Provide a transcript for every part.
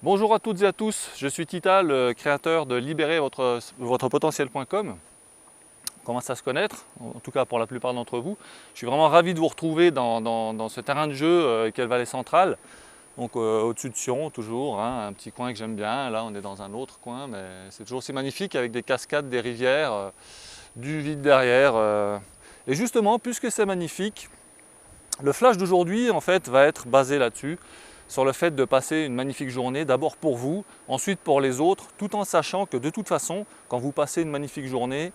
Bonjour à toutes et à tous, je suis Tita, le créateur de libérervotrePotentiel.com. On commence à se connaître, en tout cas pour la plupart d'entre vous. Je suis vraiment ravi de vous retrouver dans ce terrain de jeu qu'est le Valais Central. Donc au-dessus de Sion, toujours, hein, un petit coin que j'aime bien. Là on est dans un autre coin, mais c'est toujours aussi magnifique avec des cascades, des rivières, du vide derrière. Et justement, puisque c'est magnifique, le flash d'aujourd'hui en fait va être basé là-dessus, sur le fait de passer une magnifique journée, d'abord pour vous, ensuite pour les autres, tout en sachant que de toute façon, quand vous passez une magnifique journée,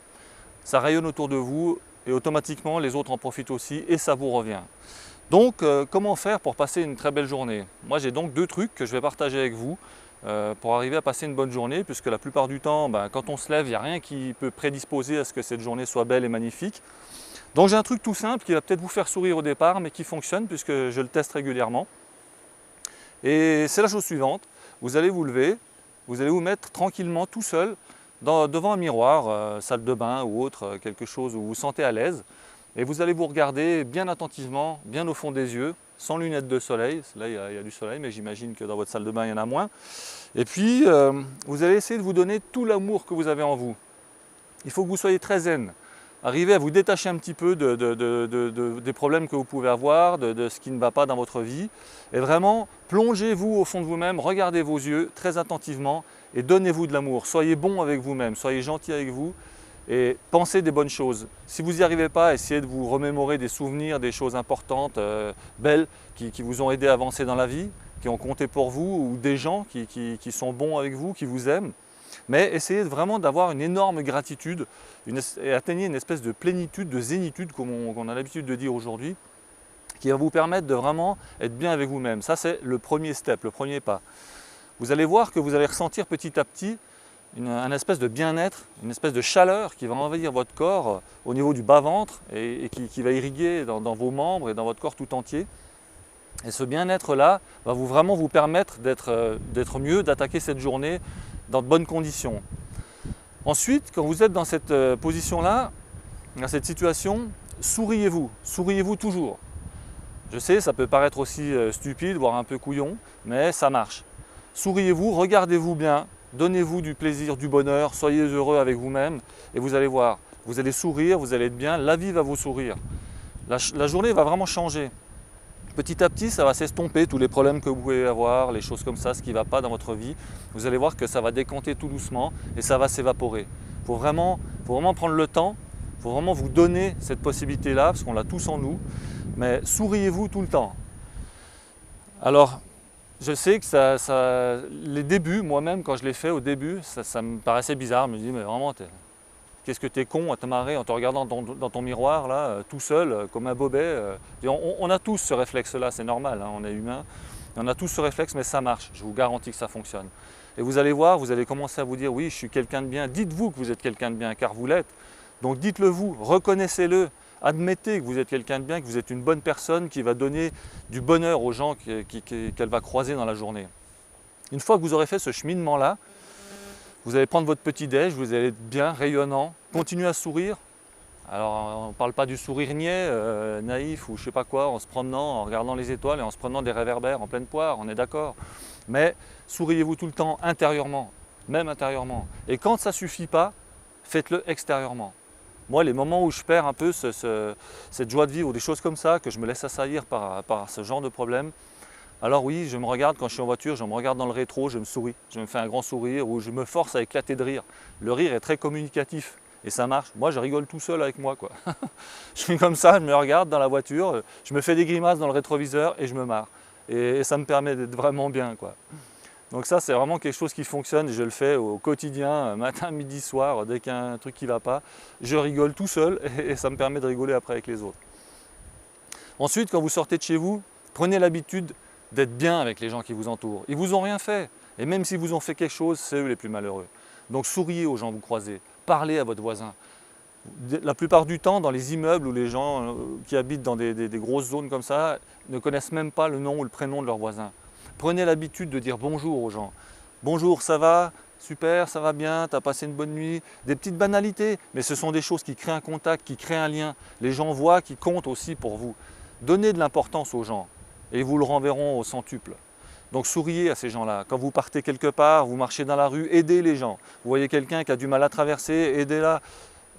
ça rayonne autour de vous et automatiquement les autres en profitent aussi et ça vous revient. Donc comment faire pour passer une très belle journée? Moi j'ai donc deux trucs que je vais partager avec vous pour arriver à passer une bonne journée, puisque la plupart du temps, quand on se lève, il n'y a rien qui peut prédisposer à ce que cette journée soit belle et magnifique. Donc j'ai un truc tout simple qui va peut-être vous faire sourire au départ, mais qui fonctionne puisque je le teste régulièrement. Et c'est la chose suivante, vous allez vous lever, vous allez vous mettre tranquillement tout seul devant un miroir, salle de bain ou autre, quelque chose où vous vous sentez à l'aise. Et vous allez vous regarder bien attentivement, bien au fond des yeux, sans lunettes de soleil. Là il y a du soleil, mais j'imagine que dans votre salle de bain il y en a moins. Et puis vous allez essayer de vous donner tout l'amour que vous avez en vous. Il faut que vous soyez très zen. Arrivez à vous détacher un petit peu des problèmes que vous pouvez avoir, de ce qui ne va pas dans votre vie. Et vraiment, plongez-vous au fond de vous-même, regardez vos yeux très attentivement et donnez-vous de l'amour. Soyez bon avec vous-même, soyez gentil avec vous et pensez des bonnes choses. Si vous n'y arrivez pas, essayez de vous remémorer des souvenirs, des choses importantes, belles, qui vous ont aidé à avancer dans la vie, qui ont compté pour vous, ou des gens qui sont bons avec vous, qui vous aiment. Mais essayez vraiment d'avoir une énorme gratitude et atteignez une espèce de plénitude, de zénitude, comme on a l'habitude de dire aujourd'hui, qui va vous permettre de vraiment être bien avec vous-même. Ça, c'est le premier step, le premier pas. Vous allez voir que vous allez ressentir petit à petit un espèce de bien-être, une espèce de chaleur qui va envahir votre corps au niveau du bas-ventre et qui va irriguer dans vos membres et dans votre corps tout entier. Et ce bien-être-là va vraiment vous permettre d'être mieux, d'attaquer cette journée dans de bonnes conditions. Ensuite, quand vous êtes dans cette position-là, dans cette situation, souriez-vous toujours. Je sais, ça peut paraître aussi stupide, voire un peu couillon, mais ça marche. Souriez-vous, regardez-vous bien, donnez-vous du plaisir, du bonheur, soyez heureux avec vous-même et vous allez voir, vous allez sourire, vous allez être bien, la vie va vous sourire. La journée va vraiment changer. Petit à petit, ça va s'estomper, tous les problèmes que vous pouvez avoir, les choses comme ça, ce qui ne va pas dans votre vie. Vous allez voir que ça va décanter tout doucement et ça va s'évaporer. Il faut vraiment prendre le temps, il faut vraiment vous donner cette possibilité-là, parce qu'on l'a tous en nous. Mais souriez-vous tout le temps. Alors, je sais que les débuts, moi-même, quand je l'ai fait au début, ça me paraissait bizarre. Je me dis, mais vraiment, qu'est-ce que t'es con à te marrer en te regardant dans ton miroir, là, tout seul, comme un bobet. On a tous ce réflexe-là, c'est normal, hein, on est humain. On a tous ce réflexe, mais ça marche, je vous garantis que ça fonctionne. Et vous allez voir, vous allez commencer à vous dire, oui, je suis quelqu'un de bien. Dites-vous que vous êtes quelqu'un de bien, car vous l'êtes. Donc dites-le vous, reconnaissez-le, admettez que vous êtes quelqu'un de bien, que vous êtes une bonne personne qui va donner du bonheur aux gens qu'elle va croiser dans la journée. Une fois que vous aurez fait ce cheminement-là, vous allez prendre votre petit déj, vous allez être bien, rayonnant, continuez à sourire. Alors on ne parle pas du sourire niais, naïf ou je ne sais pas quoi, en se promenant, en regardant les étoiles et en se prenant des réverbères en pleine poire, on est d'accord. Mais souriez-vous tout le temps, intérieurement, même intérieurement. Et quand ça ne suffit pas, faites-le extérieurement. Moi, les moments où je perds un peu cette joie de vivre ou des choses comme ça, que je me laisse assaillir par ce genre de problème, alors oui, je me regarde quand je suis en voiture, je me regarde dans le rétro, je me souris, je me fais un grand sourire ou je me force à éclater de rire. Le rire est très communicatif et ça marche. Moi, je rigole tout seul avec moi, quoi. Je suis comme ça, je me regarde dans la voiture, je me fais des grimaces dans le rétroviseur et je me marre. Et ça me permet d'être vraiment bien, quoi. Donc ça, c'est vraiment quelque chose qui fonctionne et je le fais au quotidien, matin, midi, soir, dès qu'il y a un truc qui ne va pas, je rigole tout seul et ça me permet de rigoler après avec les autres. Ensuite, quand vous sortez de chez vous, prenez l'habitude d'être bien avec les gens qui vous entourent. Ils ne vous ont rien fait. Et même s'ils vous ont fait quelque chose, c'est eux les plus malheureux. Donc souriez aux gens que vous croisez, parlez à votre voisin. La plupart du temps, dans les immeubles où les gens qui habitent dans des grosses zones comme ça ne connaissent même pas le nom ou le prénom de leur voisin. Prenez l'habitude de dire bonjour aux gens. Bonjour, ça va? Super, ça va bien, tu as passé une bonne nuit. Des petites banalités, mais ce sont des choses qui créent un contact, qui créent un lien. Les gens voient qu'ils comptent aussi pour vous. Donnez de l'importance aux gens et ils vous le renverront au centuple. Donc souriez à ces gens-là. Quand vous partez quelque part, vous marchez dans la rue, aidez les gens. Vous voyez quelqu'un qui a du mal à traverser, aidez-la,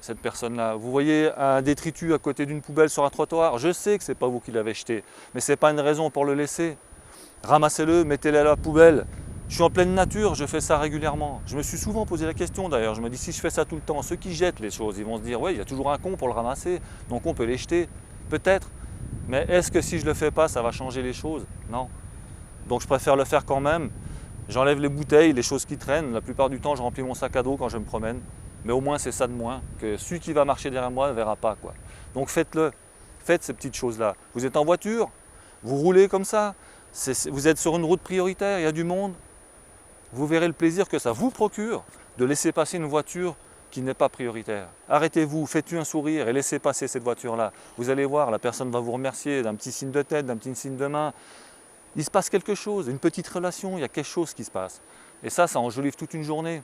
cette personne-là. Vous voyez un détritus à côté d'une poubelle sur un trottoir, je sais que ce n'est pas vous qui l'avez jeté, mais ce n'est pas une raison pour le laisser. Ramassez-le, mettez-le à la poubelle. Je suis en pleine nature, je fais ça régulièrement. Je me suis souvent posé la question d'ailleurs, je me dis si je fais ça tout le temps, ceux qui jettent les choses, ils vont se dire ouais, il y a toujours un con pour le ramasser, donc on peut les jeter. Peut-être, mais est-ce que si je ne le fais pas, ça va changer les choses? Non. Donc je préfère le faire quand même. J'enlève les bouteilles, les choses qui traînent. La plupart du temps, je remplis mon sac à dos quand je me promène. Mais au moins, c'est ça de moins, que celui qui va marcher derrière moi ne verra pas, quoi. Donc faites-le. Faites ces petites choses-là. Vous êtes en voiture, vous roulez comme ça. Vous êtes sur une route prioritaire, il y a du monde. Vous verrez le plaisir que ça vous procure de laisser passer une voiture qui n'est pas prioritaire. Arrêtez-vous, faites-lui un sourire et laissez passer cette voiture-là. Vous allez voir, la personne va vous remercier d'un petit signe de tête, d'un petit signe de main. Il se passe quelque chose, une petite relation, il y a quelque chose qui se passe. Et ça enjolive toute une journée.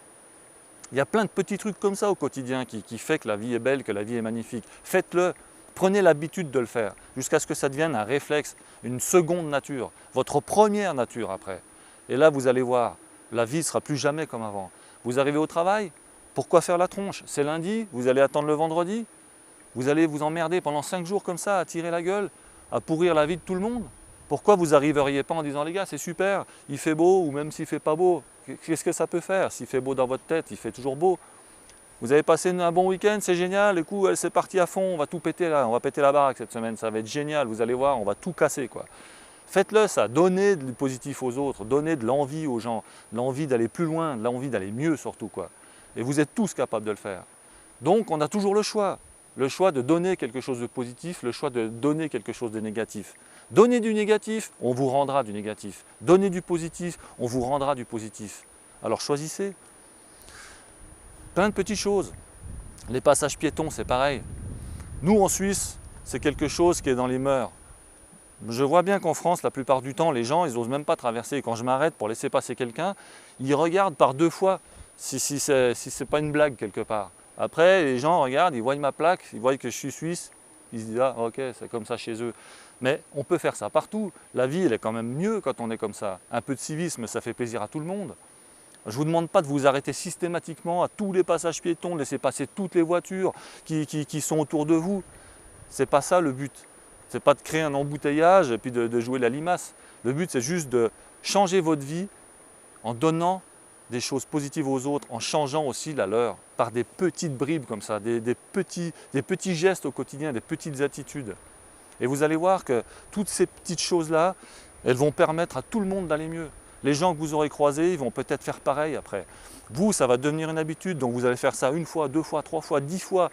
Il y a plein de petits trucs comme ça au quotidien qui fait que la vie est belle, que la vie est magnifique. Faites-le, prenez l'habitude de le faire, jusqu'à ce que ça devienne un réflexe, une seconde nature, votre première nature après. Et là, vous allez voir, la vie ne sera plus jamais comme avant. Vous arrivez au travail, pourquoi faire la tronche? C'est lundi, vous allez attendre le vendredi, vous allez vous emmerder pendant 5 jours comme ça, à tirer la gueule, à pourrir la vie de tout le monde. Pourquoi vous n'arriveriez pas en disant les gars c'est super, il fait beau ou même s'il ne fait pas beau, qu'est-ce que ça peut faire? S'il fait beau dans votre tête, il fait toujours beau. Vous avez passé un bon week-end, c'est génial, du coup c'est parti à fond, on va tout péter là, on va péter la baraque cette semaine, ça va être génial, vous allez voir, on va tout casser quoi. Faites-le ça, donnez du positif aux autres, donnez de l'envie aux gens, de l'envie d'aller plus loin, de l'envie d'aller mieux surtout quoi. Et vous êtes tous capables de le faire. Donc on a toujours le choix de donner quelque chose de positif, le choix de donner quelque chose de négatif. Donnez du négatif, on vous rendra du négatif. Donnez du positif, on vous rendra du positif. Alors choisissez. Plein de petites choses. Les passages piétons, c'est pareil. Nous, en Suisse, c'est quelque chose qui est dans les mœurs. Je vois bien qu'en France, la plupart du temps, les gens, ils n'osent même pas traverser. Quand je m'arrête pour laisser passer quelqu'un, ils regardent par 2 fois si c'est pas une blague quelque part. Après, les gens regardent, ils voient ma plaque, ils voient que je suis suisse, ils se disent « Ah, ok, c'est comme ça chez eux ». Mais on peut faire ça partout. La vie, elle est quand même mieux quand on est comme ça. Un peu de civisme, ça fait plaisir à tout le monde. Je ne vous demande pas de vous arrêter systématiquement à tous les passages piétons, de laisser passer toutes les voitures qui sont autour de vous. Ce n'est pas ça le but. Ce n'est pas de créer un embouteillage et puis de jouer la limace. Le but, c'est juste de changer votre vie en donnant des choses positives aux autres, en changeant aussi la leur, par des petites bribes comme ça, des petits gestes au quotidien, des petites attitudes. Et vous allez voir que toutes ces petites choses-là, elles vont permettre à tout le monde d'aller mieux. Les gens que vous aurez croisés, ils vont peut-être faire pareil après. Vous, ça va devenir une habitude, donc vous allez faire ça 1 fois, 2 fois, 3 fois, 10 fois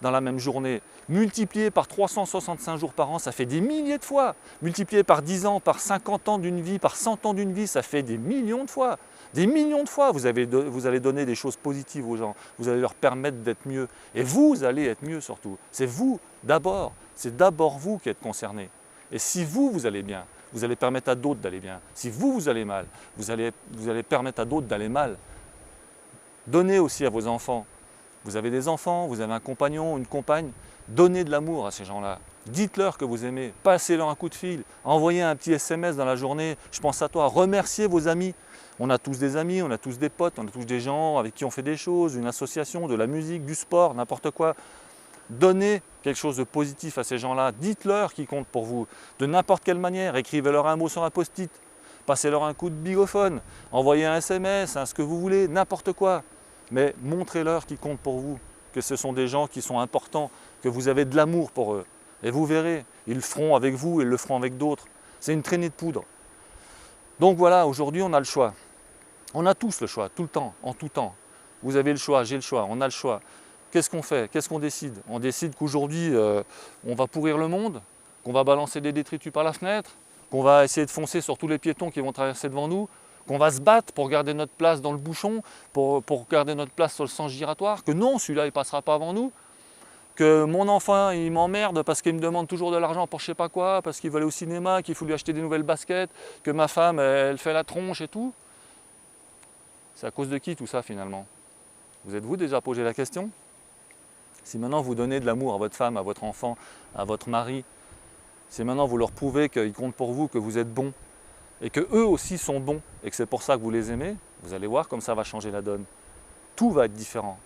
dans la même journée. Multiplié par 365 jours par an, ça fait des milliers de fois. Multiplié par 10 ans, par 50 ans d'une vie, par 100 ans d'une vie, ça fait des millions de fois. Des millions de fois, vous allez donner des choses positives aux gens. Vous allez leur permettre d'être mieux. Et vous allez être mieux surtout. C'est vous d'abord. C'est d'abord vous qui êtes concerné. Et si vous, vous allez bien, vous allez permettre à d'autres d'aller bien. Si vous, vous allez mal, vous allez permettre à d'autres d'aller mal. Donnez aussi à vos enfants. Vous avez des enfants, vous avez un compagnon, une compagne. Donnez de l'amour à ces gens-là. Dites-leur que vous aimez. Passez-leur un coup de fil. Envoyez un petit SMS dans la journée. Je pense à toi. Remerciez vos amis. On a tous des amis, on a tous des potes, on a tous des gens avec qui on fait des choses, une association, de la musique, du sport, n'importe quoi. Donnez quelque chose de positif à ces gens-là. Dites-leur qu'ils comptent pour vous. De n'importe quelle manière. Écrivez-leur un mot sur un post-it. Passez-leur un coup de bigophone. Envoyez un SMS, ce que vous voulez, n'importe quoi. Mais montrez-leur qu'ils comptent pour vous. Que ce sont des gens qui sont importants, que vous avez de l'amour pour eux. Et vous verrez, ils le feront avec vous, ils le feront avec d'autres. C'est une traînée de poudre. Donc voilà, aujourd'hui on a le choix. On a tous le choix, tout le temps, en tout temps. Vous avez le choix, j'ai le choix, on a le choix. Qu'est-ce qu'on fait? Qu'est-ce qu'on décide? On décide qu'aujourd'hui, on va pourrir le monde, qu'on va balancer des détritus par la fenêtre, qu'on va essayer de foncer sur tous les piétons qui vont traverser devant nous, qu'on va se battre pour garder notre place dans le bouchon, pour garder notre place sur le sens giratoire, que non, celui-là, il ne passera pas avant nous, que mon enfant, il m'emmerde parce qu'il me demande toujours de l'argent pour je ne sais pas quoi, parce qu'il veut aller au cinéma, qu'il faut lui acheter des nouvelles baskets, que ma femme, elle fait la tronche et tout. C'est à cause de qui tout ça finalement? Vous êtes-vous déjà posé la question? Si maintenant vous donnez de l'amour à votre femme, à votre enfant, à votre mari, si maintenant vous leur prouvez qu'ils comptent pour vous, que vous êtes bon, et que eux aussi sont bons et que c'est pour ça que vous les aimez, vous allez voir comme ça va changer la donne. Tout va être différent.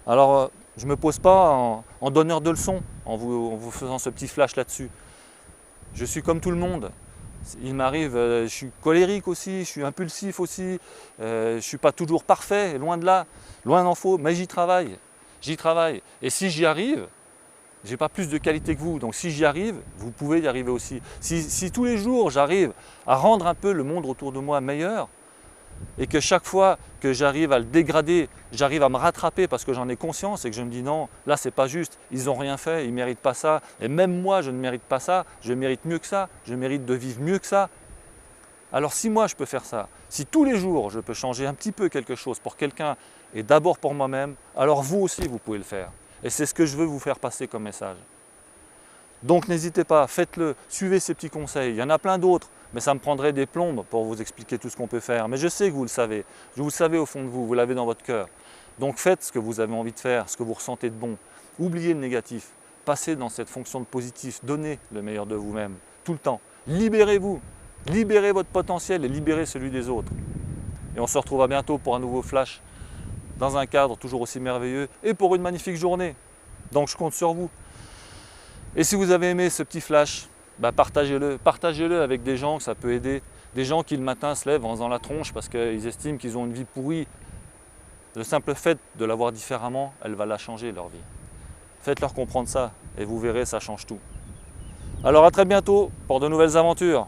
Alors, je ne me pose pas en donneur de leçons en vous faisant ce petit flash là-dessus. Je suis comme tout le monde. Il m'arrive, je suis colérique aussi, je suis impulsif aussi, je ne suis pas toujours parfait, loin de là, loin d'en faut, mais j'y travaille. J'y travaille. Et si j'y arrive, je n'ai pas plus de qualité que vous. Donc si j'y arrive, vous pouvez y arriver aussi. Si tous les jours j'arrive à rendre un peu le monde autour de moi meilleur, et que chaque fois que j'arrive à le dégrader, j'arrive à me rattraper parce que j'en ai conscience et que je me dis non, là c'est pas juste, ils n'ont rien fait, ils ne méritent pas ça, et même moi je ne mérite pas ça, je mérite mieux que ça, je mérite de vivre mieux que ça. Alors si moi je peux faire ça, si tous les jours je peux changer un petit peu quelque chose pour quelqu'un et d'abord pour moi-même, alors vous aussi vous pouvez le faire. Et c'est ce que je veux vous faire passer comme message. Donc n'hésitez pas, faites-le, suivez ces petits conseils. Il y en a plein d'autres, mais ça me prendrait des plombes pour vous expliquer tout ce qu'on peut faire. Mais je sais que vous le savez, vous le savez au fond de vous, vous l'avez dans votre cœur. Donc faites ce que vous avez envie de faire, ce que vous ressentez de bon. Oubliez le négatif, passez dans cette fonction de positif, donnez le meilleur de vous-même, tout le temps. Libérez-vous, libérez votre potentiel et libérez celui des autres. Et on se retrouvera bientôt pour un nouveau flash, dans un cadre toujours aussi merveilleux et pour une magnifique journée. Donc je compte sur vous. Et si vous avez aimé ce petit flash, partagez-le. Partagez-le avec des gens que ça peut aider. Des gens qui le matin se lèvent en faisant la tronche parce qu'ils estiment qu'ils ont une vie pourrie. Le simple fait de la voir différemment, elle va la changer leur vie. Faites-leur comprendre ça et vous verrez, ça change tout. Alors à très bientôt pour de nouvelles aventures.